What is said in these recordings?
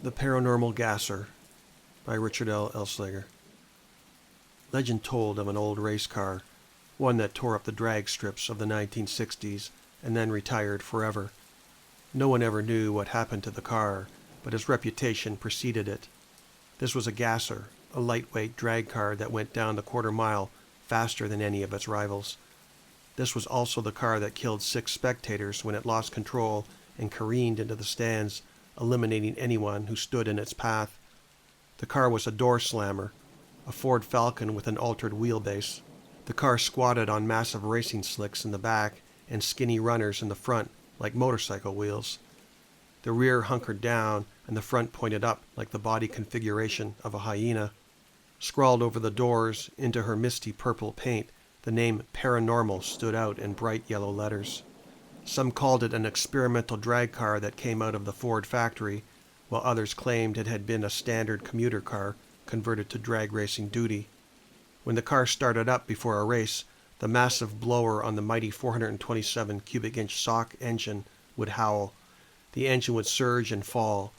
The Paranormal Gasser by Richard L. Elsliger. Legend told of an old race car, one that tore up the drag strips of the 1960s and then retired forever. No one ever knew what happened to the car, but its reputation preceded it. This was a gasser, a lightweight drag car that went down the quarter mile faster than any of its rivals. This was also the car that killed 6 spectators when it lost control and careened into the stands, eliminating anyone who stood in its path. The car was a door slammer, a Ford Falcon with an altered wheelbase. The car squatted on massive racing slicks in the back and skinny runners in the front like motorcycle wheels. The rear hunkered down and the front pointed up like the body configuration of a hyena. Scrawled over the doors into her misty purple paint, the name Paranormal stood out in bright yellow letters. Some called it an experimental drag car that came out of the Ford factory, while others claimed it had been a standard commuter car converted to drag racing duty. When the car started up before a race, the massive blower on the mighty 427 cubic inch sock engine would howl. The engine would surge and fall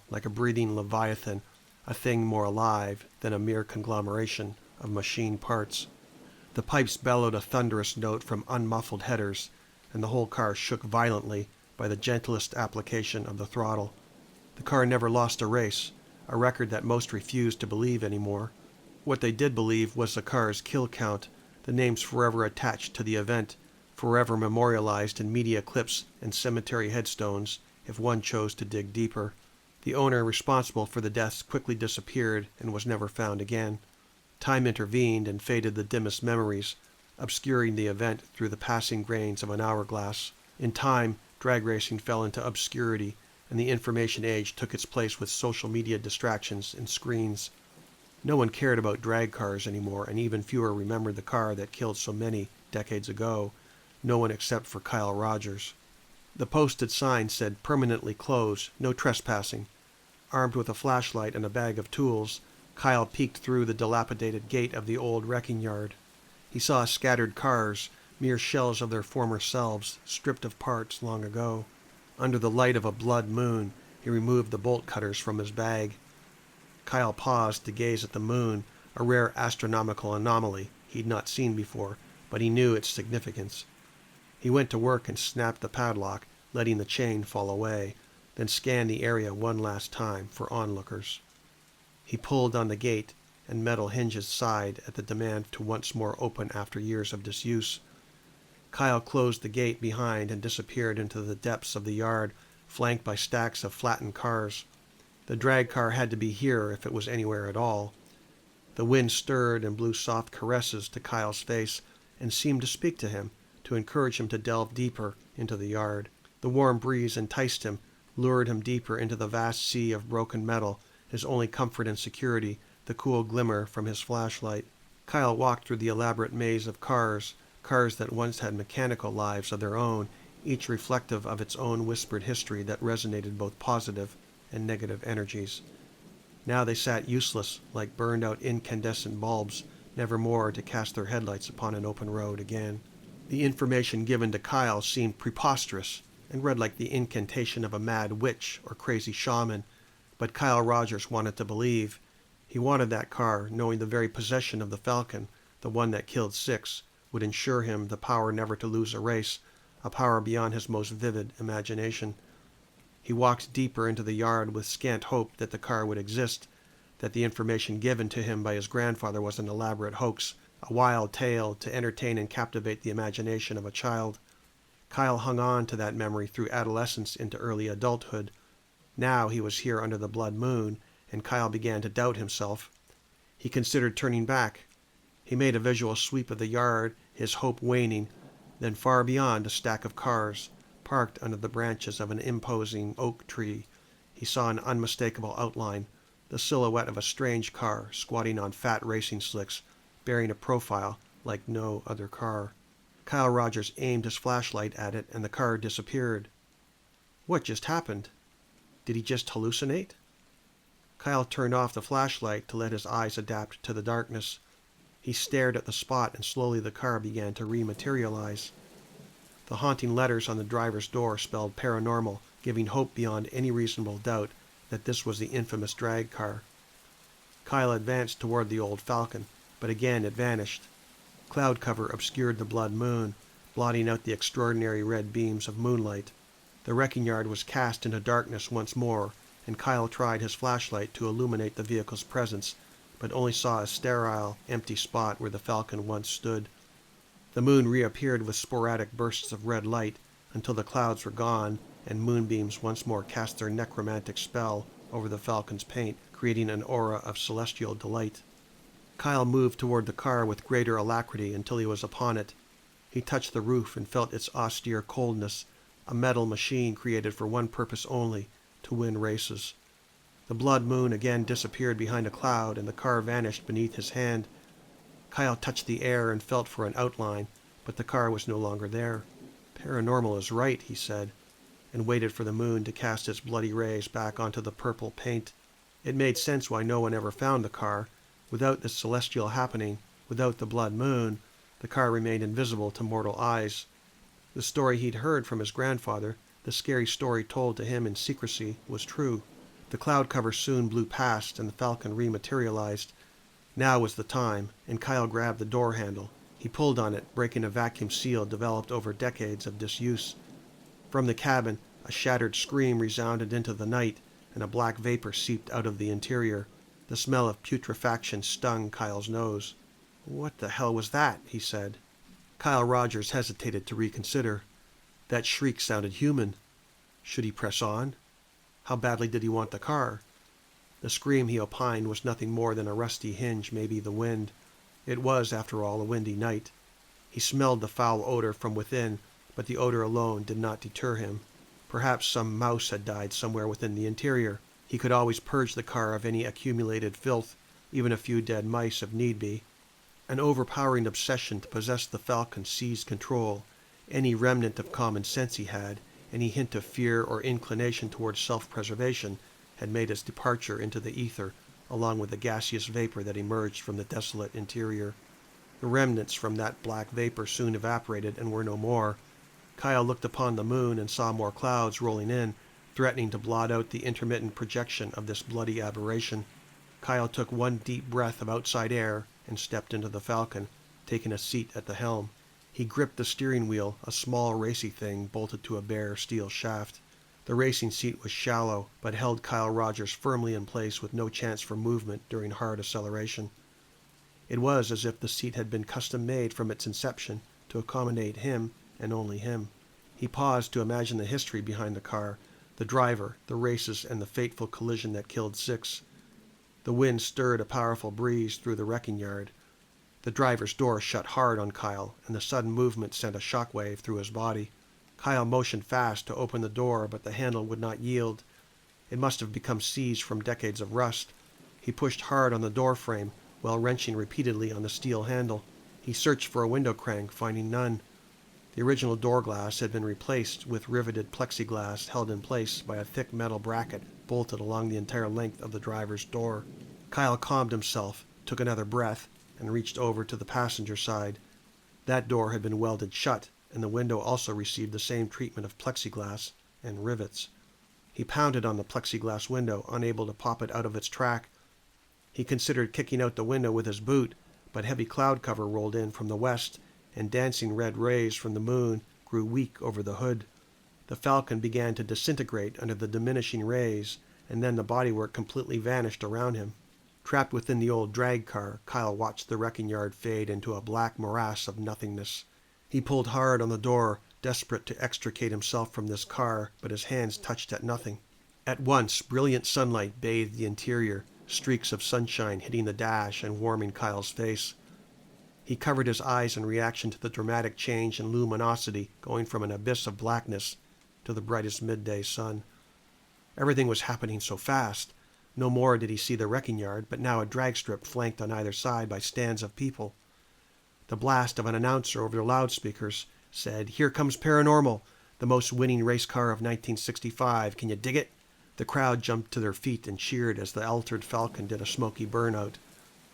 like a breathing leviathan, a thing more alive than a mere conglomeration of machine parts. The pipes bellowed a thunderous note from unmuffled headers, and the whole car shook violently by the gentlest application of the throttle. The car never lost a race, a record that most refused to believe anymore. What they did believe was the car's kill count, the names forever attached to the event, forever memorialized in media clips and cemetery headstones if one chose to dig deeper. The owner responsible for the deaths quickly disappeared and was never found again. Time intervened and faded the dimmest memories, obscuring the event through the passing grains of an hourglass. In time, drag racing fell into obscurity, and the information age took its place with social media distractions and screens. No one cared about drag cars anymore, and even fewer remembered the car that killed so many decades ago. No one except for Kyle Rogers. The posted sign said "Permanently closed, no trespassing." Armed with a flashlight and a bag of tools, Kyle peeked through the dilapidated gate of the old wrecking yard. He saw scattered cars, mere shells of their former selves, stripped of parts long ago. Under the light of a blood moon, he removed the bolt cutters from his bag. Kyle paused to gaze at the moon, a rare astronomical anomaly he'd not seen before, but he knew its significance. He went to work and snapped the padlock, letting the chain fall away, then scanned the area one last time for onlookers. He pulled on the gate, and metal hinges sighed at the demand to once more open after years of disuse. Kyle closed the gate behind and disappeared into the depths of the yard, flanked by stacks of flattened cars. The drag car had to be here if it was anywhere at all. The wind stirred and blew soft caresses to Kyle's face and seemed to speak to him, to encourage him to delve deeper into the yard. The warm breeze enticed him, lured him deeper into the vast sea of broken metal, his only comfort and security, the cool glimmer from his flashlight. Kyle walked through the elaborate maze of cars that once had mechanical lives of their own, each reflective of its own whispered history that resonated both positive and negative energies. Now they sat useless, like burned-out incandescent bulbs, never more to cast their headlights upon an open road again. The information given to Kyle seemed preposterous and read like the incantation of a mad witch or crazy shaman, but Kyle Rogers wanted to believe. He wanted that car, knowing the very possession of the Falcon, the one that killed 6, would ensure him the power never to lose a race, a power beyond his most vivid imagination. He walked deeper into the yard with scant hope that the car would exist, that the information given to him by his grandfather was an elaborate hoax, a wild tale to entertain and captivate the imagination of a child. Kyle hung on to that memory through adolescence into early adulthood. Now he was here under the blood moon, and Kyle began to doubt himself. He considered turning back. He made a visual sweep of the yard, his hope waning. Then far beyond, a stack of cars, parked under the branches of an imposing oak tree. He saw an unmistakable outline, the silhouette of a strange car squatting on fat racing slicks, bearing a profile like no other car. Kyle Rogers aimed his flashlight at it, and the car disappeared. What just happened? Did he just hallucinate? Kyle turned off the flashlight to let his eyes adapt to the darkness. He stared at the spot, and slowly the car began to rematerialize. The haunting letters on the driver's door spelled paranormal, giving hope beyond any reasonable doubt that this was the infamous drag car. Kyle advanced toward the old Falcon, but again it vanished. Cloud cover obscured the blood moon, blotting out the extraordinary red beams of moonlight. The wrecking yard was cast into darkness once more, and Kyle tried his flashlight to illuminate the vehicle's presence, but only saw a sterile, empty spot where the Falcon once stood. The moon reappeared with sporadic bursts of red light until the clouds were gone and moonbeams once more cast their necromantic spell over the Falcon's paint, creating an aura of celestial delight. Kyle moved toward the car with greater alacrity until he was upon it. He touched the roof and felt its austere coldness, a metal machine created for one purpose only, to win races. The blood moon again disappeared behind a cloud, and the car vanished beneath his hand. Kyle touched the air and felt for an outline, but the car was no longer there. "Paranormal is right," he said, and waited for the moon to cast its bloody rays back onto the purple paint. It made sense why no one ever found the car. Without this celestial happening, without the blood moon, the car remained invisible to mortal eyes. The story he'd heard from his grandfather, the scary story told to him in secrecy, was true. The cloud cover soon blew past, and the Falcon rematerialized. Now was the time, and Kyle grabbed the door handle. He pulled on it, breaking a vacuum seal developed over decades of disuse. From the cabin, a shattered scream resounded into the night, and a black vapor seeped out of the interior. The smell of putrefaction stung Kyle's nose. "What the hell was that?" he said. Kyle Rogers hesitated to reconsider. That shriek sounded human. Should he press on? How badly did he want the car? The scream, he opined, was nothing more than a rusty hinge, maybe the wind. It was, after all, a windy night. He smelled the foul odor from within, but the odor alone did not deter him. Perhaps some mouse had died somewhere within the interior. He could always purge the car of any accumulated filth, even a few dead mice if need be. An overpowering obsession to possess the Falcon seized control. Any remnant of common sense he had, any hint of fear or inclination towards self-preservation, had made its departure into the ether, along with the gaseous vapor that emerged from the desolate interior. The remnants from that black vapor soon evaporated and were no more. Kyle looked upon the moon and saw more clouds rolling in, threatening to blot out the intermittent projection of this bloody aberration. Kyle took one deep breath of outside air and stepped into the Falcon, taking a seat at the helm. He gripped the steering wheel, a small racy thing bolted to a bare steel shaft. The racing seat was shallow, but held Kyle Rogers firmly in place with no chance for movement during hard acceleration. It was as if the seat had been custom-made from its inception to accommodate him and only him. He paused to imagine the history behind the car, the driver, the races, and the fateful collision that killed 6. The wind stirred a powerful breeze through the wrecking yard. The driver's door shut hard on Kyle, and the sudden movement sent a shockwave through his body. Kyle motioned fast to open the door, but the handle would not yield. It must have become seized from decades of rust. He pushed hard on the door frame, while wrenching repeatedly on the steel handle. He searched for a window crank, finding none. The original door glass had been replaced with riveted plexiglass held in place by a thick metal bracket bolted along the entire length of the driver's door. Kyle calmed himself, took another breath, and reached over to the passenger side. That door had been welded shut, and the window also received the same treatment of plexiglass and rivets. He pounded on the plexiglass window, unable to pop it out of its track. He considered kicking out the window with his boot, but heavy cloud cover rolled in from the west, and dancing red rays from the moon grew weak over the hood. The Falcon began to disintegrate under the diminishing rays, and then the bodywork completely vanished around him. Trapped within the old drag car, Kyle watched the wrecking yard fade into a black morass of nothingness. He pulled hard on the door, desperate to extricate himself from this car, but his hands touched at nothing. At once, brilliant sunlight bathed the interior, streaks of sunshine hitting the dash and warming Kyle's face. He covered his eyes in reaction to the dramatic change in luminosity, going from an abyss of blackness to the brightest midday sun. Everything was happening so fast. No more did he see the wrecking yard, but now a drag strip flanked on either side by stands of people. The blast of an announcer over the loudspeakers said, "Here comes Paranormal, the most winning race car of 1965. Can you dig it?" The crowd jumped to their feet and cheered as the altered Falcon did a smoky burnout.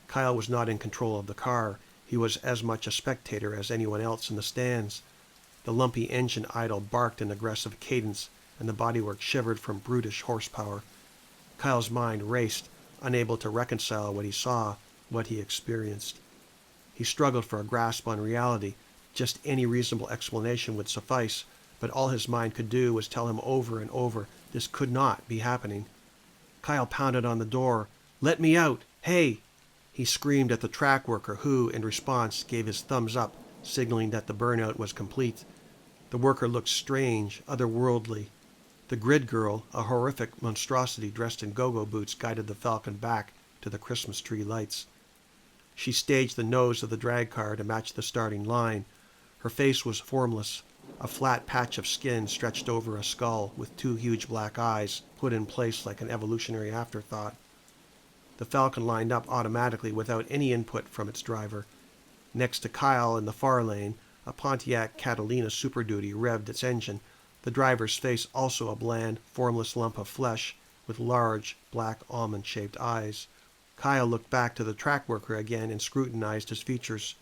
Kyle was not in control of the car. He was as much a spectator as anyone else in the stands. The lumpy engine idle barked in aggressive cadence, and the bodywork shivered from brutish horsepower. Kyle's mind raced, unable to reconcile what he saw, what he experienced. He struggled for a grasp on reality. Just any reasonable explanation would suffice, but all his mind could do was tell him over and over this could not be happening. Kyle pounded on the door. "Let me out! Hey!" He screamed at the track worker who, in response, gave his thumbs up, signaling that the burnout was complete. The worker looked strange, otherworldly. The grid girl, a horrific monstrosity dressed in go-go boots, guided the Falcon back to the Christmas tree lights. She staged the nose of the drag car to match the starting line. Her face was formless, a flat patch of skin stretched over a skull with two huge black eyes put in place like an evolutionary afterthought. The Falcon lined up automatically without any input from its driver. Next to Kyle in the far lane, a Pontiac Catalina Super Duty revved its engine, the driver's face also a bland, formless lump of flesh with large, black almond-shaped eyes. Kyle looked back to the track worker again and scrutinized his features.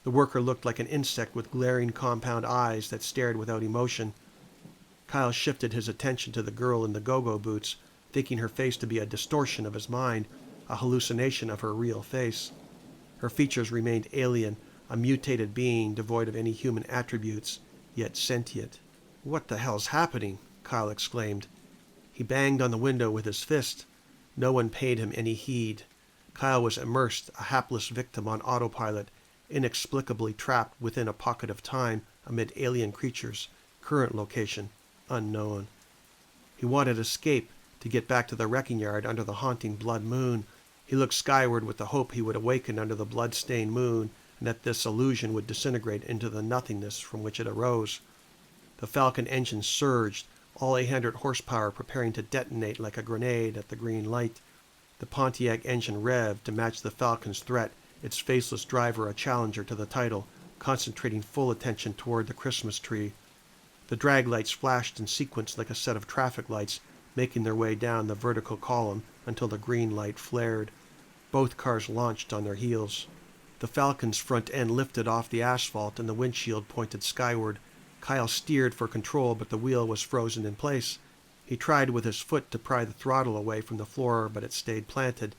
The worker looked like an insect with glaring compound eyes that stared without emotion. Kyle shifted his attention to the girl in the go-go boots, thinking her face to be a distortion of his mind, a hallucination of her real face. Her features remained alien, a mutated being devoid of any human attributes, yet sentient. "What the hell's happening?" Kyle exclaimed. He banged on the window with his fist. No one paid him any heed. Kyle was immersed, a hapless victim on autopilot, inexplicably trapped within a pocket of time amid alien creatures, current location unknown. He wanted escape, to get back to the wrecking yard under the haunting blood moon. He looked skyward with the hope he would awaken under the blood-stained moon and that this illusion would disintegrate into the nothingness from which it arose. The Falcon engine surged, all 800 horsepower preparing to detonate like a grenade at the green light. The Pontiac engine revved to match the Falcon's threat, its faceless driver a challenger to the title, concentrating full attention toward the Christmas tree. The drag lights flashed in sequence like a set of traffic lights, making their way down the vertical column until the green light flared. Both cars launched on their heels. The Falcon's front end lifted off the asphalt and the windshield pointed skyward. Kyle steered for control, but the wheel was frozen in place. He tried with his foot to pry the throttle away from the floor, but it stayed planted.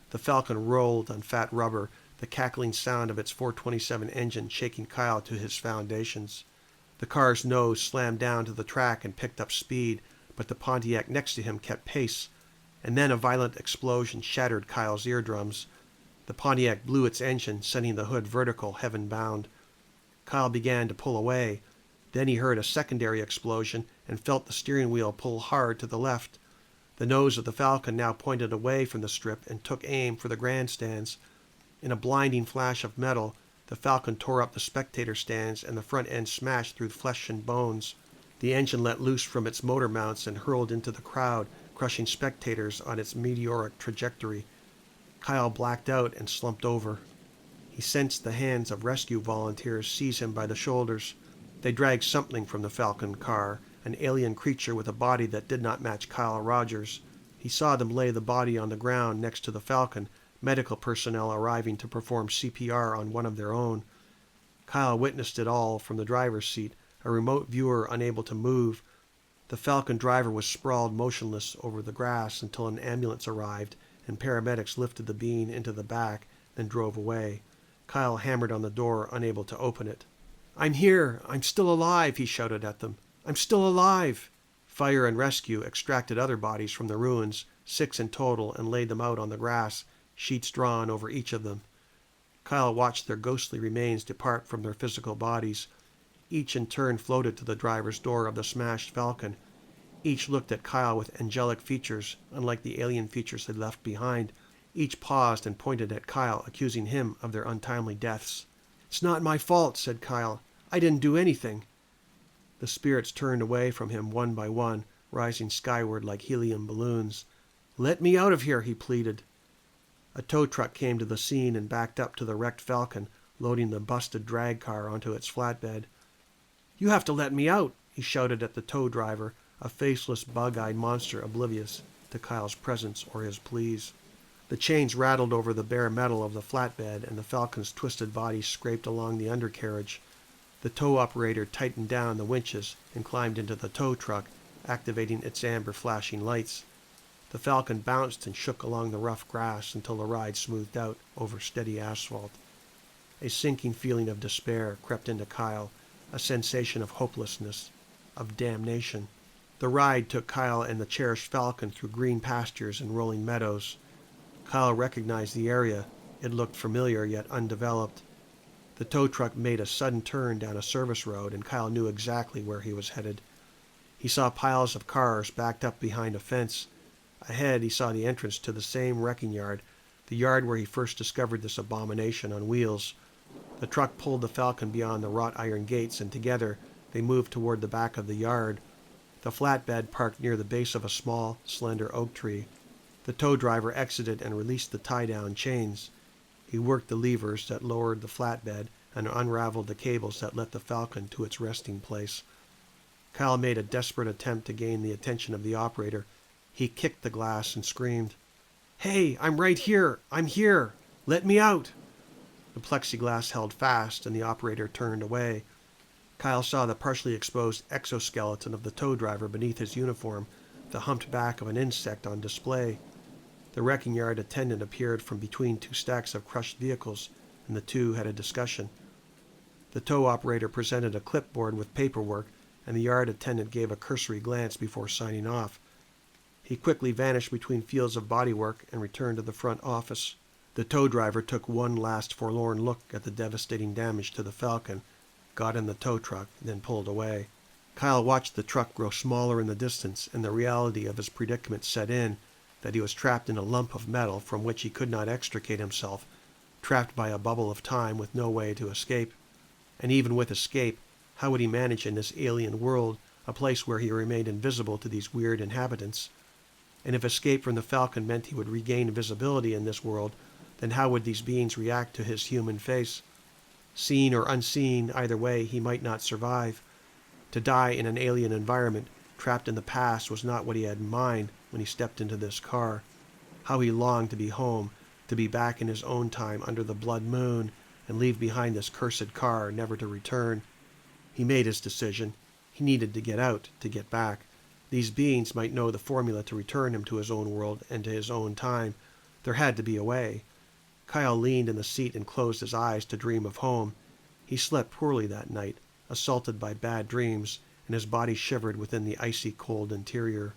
The Falcon rolled on fat rubber, the cackling sound of its 427 engine shaking Kyle to his foundations. The car's nose slammed down to the track and picked up speed, but the Pontiac next to him kept pace. And then a violent explosion shattered Kyle's eardrums. The Pontiac blew its engine, sending the hood vertical, heaven-bound. Kyle began to pull away. Then he heard a secondary explosion and felt the steering wheel pull hard to the left. The nose of the Falcon now pointed away from the strip and took aim for the grandstands. In a blinding flash of metal, the Falcon tore up the spectator stands and the front end smashed through flesh and bones. The engine let loose from its motor mounts and hurled into the crowd, crushing spectators on its meteoric trajectory. Kyle blacked out and slumped over. He sensed the hands of rescue volunteers seize him by the shoulders. They dragged something from the Falcon car, an alien creature with a body that did not match Kyle Rogers. He saw them lay the body on the ground next to the Falcon, medical personnel arriving to perform CPR on one of their own. Kyle witnessed it all from the driver's seat, a remote viewer unable to move. The Falcon driver was sprawled motionless over the grass until an ambulance arrived and paramedics lifted the being into the back, then drove away. Kyle hammered on the door, unable to open it. "I'm here! I'm still alive!" he shouted at them. "I'm still alive!" Fire and rescue extracted other bodies from the ruins, 6 in total, and laid them out on the grass, sheets drawn over each of them. Kyle watched their ghostly remains depart from their physical bodies. Each in turn floated to the driver's door of the smashed Falcon. Each looked at Kyle with angelic features, unlike the alien features they left behind. Each paused and pointed at Kyle, accusing him of their untimely deaths. "It's not my fault," said Kyle. "I didn't do anything." The spirits turned away from him one by one, rising skyward like helium balloons. "Let me out of here," he pleaded. A tow truck came to the scene and backed up to the wrecked Falcon, loading the busted drag car onto its flatbed. "You have to let me out," he shouted at the tow driver, a faceless, bug-eyed monster oblivious to Kyle's presence or his pleas. The chains rattled over the bare metal of the flatbed, and the Falcon's twisted body scraped along the undercarriage. The tow operator tightened down the winches and climbed into the tow truck, activating its amber flashing lights. The Falcon bounced and shook along the rough grass until the ride smoothed out over steady asphalt. A sinking feeling of despair crept into Kyle, a sensation of hopelessness, of damnation. The ride took Kyle and the cherished Falcon through green pastures and rolling meadows. Kyle recognized the area. It looked familiar yet undeveloped. The tow truck made a sudden turn down a service road, and Kyle knew exactly where he was headed. He saw piles of cars backed up behind a fence. Ahead, he saw the entrance to the same wrecking yard, the yard where he first discovered this abomination on wheels. The truck pulled the Falcon beyond the wrought iron gates, and together they moved toward the back of the yard. The flatbed parked near the base of a small, slender oak tree. The tow driver exited and released the tie-down chains. He worked the levers that lowered the flatbed and unraveled the cables that led the Falcon to its resting place. Kyle made a desperate attempt to gain the attention of the operator. He kicked the glass and screamed, "Hey, I'm right here! I'm here! Let me out!" The plexiglass held fast, and the operator turned away. Kyle saw the partially exposed exoskeleton of the tow driver beneath his uniform, the humped back of an insect on display. The wrecking yard attendant appeared from between two stacks of crushed vehicles, and the two had a discussion. The tow operator presented a clipboard with paperwork, and the yard attendant gave a cursory glance before signing off. He quickly vanished between fields of bodywork and returned to the front office. The tow driver took one last forlorn look at the devastating damage to the Falcon, got in the tow truck, then pulled away. Kyle watched the truck grow smaller in the distance, and the reality of his predicament set in, that he was trapped in a lump of metal from which he could not extricate himself, trapped by a bubble of time with no way to escape. And even with escape, how would he manage in this alien world, a place where he remained invisible to these weird inhabitants? And if escape from the Falcon meant he would regain visibility in this world, then how would these beings react to his human face? Seen or unseen, either way, he might not survive. To die in an alien environment, trapped in the past, was not what he had in mind when he stepped into this car. How he longed to be home, to be back in his own time under the blood moon, and leave behind this cursed car, never to return. He made his decision. He needed to get out, to get back. These beings might know the formula to return him to his own world and to his own time. There had to be a way. Kyle leaned in the seat and closed his eyes to dream of home. He slept poorly that night, assaulted by bad dreams, and his body shivered within the icy cold interior.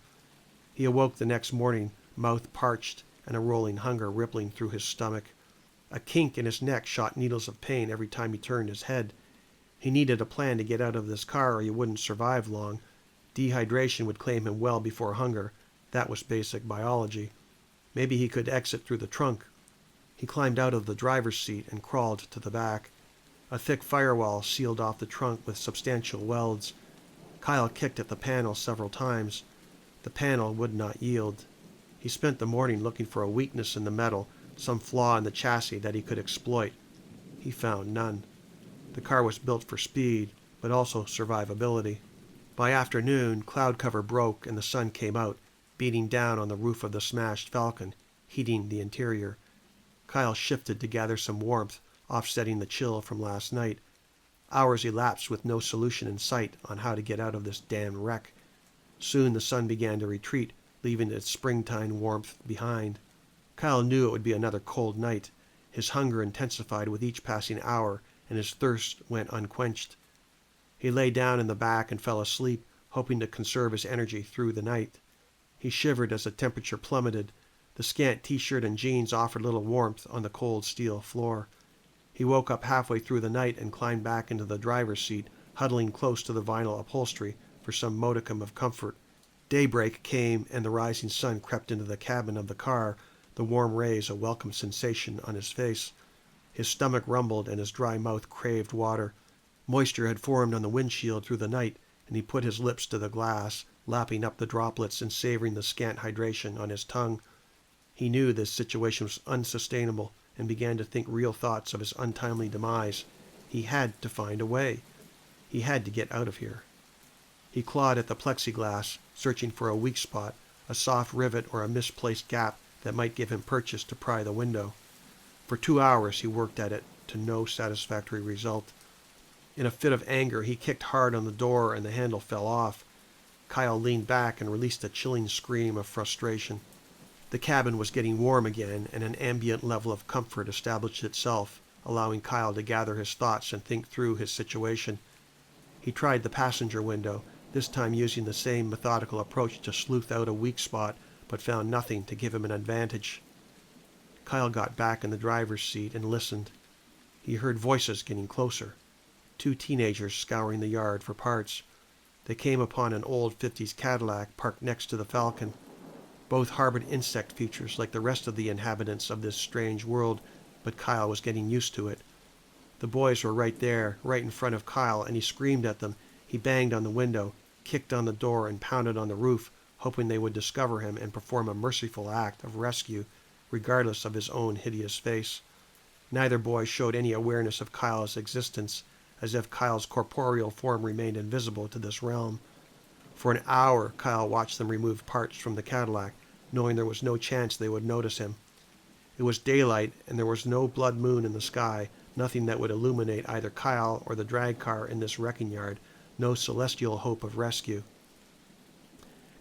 He awoke the next morning, mouth parched and a rolling hunger rippling through his stomach. A kink in his neck shot needles of pain every time he turned his head. He needed a plan to get out of this car or he wouldn't survive long. Dehydration would claim him well before hunger. That was basic biology. Maybe he could exit through the trunk. He climbed out of the driver's seat and crawled to the back. A thick firewall sealed off the trunk with substantial welds. Kyle kicked at the panel several times. The panel would not yield. He spent the morning looking for a weakness in the metal, some flaw in the chassis that he could exploit. He found none. The car was built for speed, but also survivability. By afternoon, cloud cover broke and the sun came out, beating down on the roof of the smashed Falcon, heating the interior. Kyle shifted to gather some warmth, offsetting the chill from last night. Hours elapsed with no solution in sight on how to get out of this damned wreck. Soon the sun began to retreat, leaving its springtime warmth behind. Kyle knew it would be another cold night. His hunger intensified with each passing hour, and his thirst went unquenched. He lay down in the back and fell asleep, hoping to conserve his energy through the night. He shivered as the temperature plummeted. The scant t-shirt and jeans offered little warmth on the cold steel floor. He woke up halfway through the night and climbed back into the driver's seat, huddling close to the vinyl upholstery for some modicum of comfort. Daybreak came and the rising sun crept into the cabin of the car, the warm rays a welcome sensation on his face. His stomach rumbled and his dry mouth craved water. Moisture had formed on the windshield through the night, and he put his lips to the glass, lapping up the droplets and savoring the scant hydration on his tongue. He knew this situation was unsustainable and began to think real thoughts of his untimely demise. He had to find a way. He had to get out of here. He clawed at the plexiglass, searching for a weak spot, a soft rivet or a misplaced gap that might give him purchase to pry the window. For 2 hours he worked at it, to no satisfactory result. In a fit of anger, he kicked hard on the door and the handle fell off. Kyle leaned back and released a chilling scream of frustration. The cabin was getting warm again, and an ambient level of comfort established itself, allowing Kyle to gather his thoughts and think through his situation. He tried the passenger window, this time using the same methodical approach to sleuth out a weak spot, but found nothing to give him an advantage. Kyle got back in the driver's seat and listened. He heard voices getting closer. 2 teenagers scouring the yard for parts. They came upon an old 50s Cadillac parked next to the Falcon. Both harbored insect features like the rest of the inhabitants of this strange world, but Kyle was getting used to it. The boys were right there, right in front of Kyle, and he screamed at them. He banged on the window, kicked on the door, and pounded on the roof, hoping they would discover him and perform a merciful act of rescue, regardless of his own hideous face. Neither boy showed any awareness of Kyle's existence, as if Kyle's corporeal form remained invisible to this realm. For an hour, Kyle watched them remove parts from the Cadillac, knowing there was no chance they would notice him. It was daylight, and there was no blood moon in the sky, nothing that would illuminate either Kyle or the drag car in this wrecking yard, no celestial hope of rescue.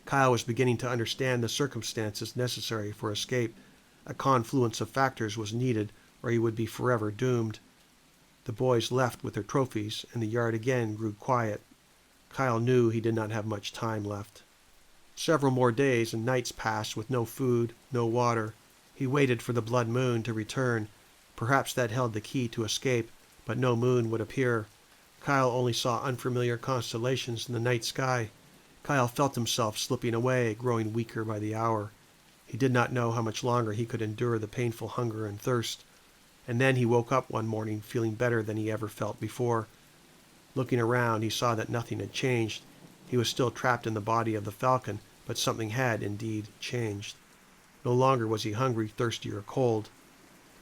Kyle was beginning to understand the circumstances necessary for escape. A confluence of factors was needed, or he would be forever doomed. The boys left with their trophies, and the yard again grew quiet. Kyle knew he did not have much time left. Several more days and nights passed with no food, no water. He waited for the blood moon to return. Perhaps that held the key to escape, but no moon would appear. Kyle only saw unfamiliar constellations in the night sky. Kyle felt himself slipping away, growing weaker by the hour. He did not know how much longer he could endure the painful hunger and thirst. And then he woke up one morning feeling better than he ever felt before. Looking around, he saw that nothing had changed. He was still trapped in the body of the Falcon, but something had indeed changed. No longer was he hungry, thirsty, or cold.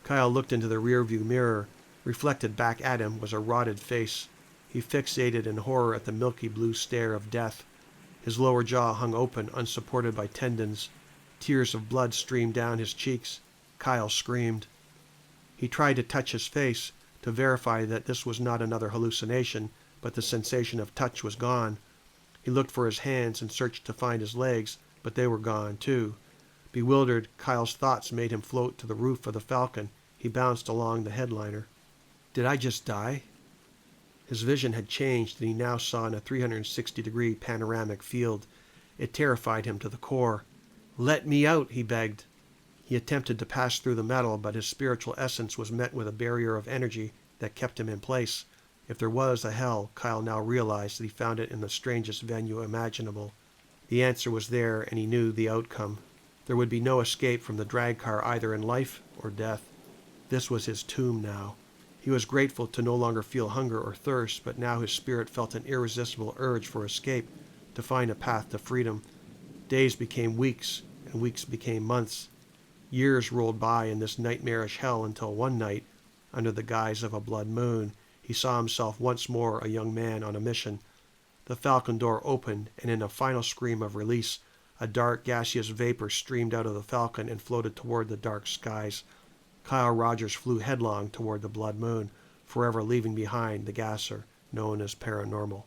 Kyle looked into the rearview mirror. Reflected back at him was a rotted face. He fixated in horror at the milky blue stare of death. His lower jaw hung open, unsupported by tendons. Tears of blood streamed down his cheeks. Kyle screamed. He tried to touch his face, to verify that this was not another hallucination, but the sensation of touch was gone. He looked for his hands and searched to find his legs, but they were gone too. Bewildered, Kyle's thoughts made him float to the roof of the Falcon. He bounced along the headliner. Did I just die? His vision had changed, and he now saw in a 360-degree panoramic field. It terrified him to the core. "Let me out," he begged. He attempted to pass through the metal, but his spiritual essence was met with a barrier of energy that kept him in place. If there was a hell, Kyle now realized that he found it in the strangest venue imaginable. The answer was there, and he knew the outcome. There would be no escape from the drag car either in life or death. This was his tomb now. He was grateful to no longer feel hunger or thirst, but now his spirit felt an irresistible urge for escape, to find a path to freedom. Days became weeks, and weeks became months. Years rolled by in this nightmarish hell until one night, under the guise of a blood moon, he saw himself once more a young man on a mission. The Falcon door opened, and in a final scream of release, a dark gaseous vapor streamed out of the Falcon and floated toward the dark skies. Kyle Rogers flew headlong toward the blood moon, forever leaving behind the Gasser known as Paranormal.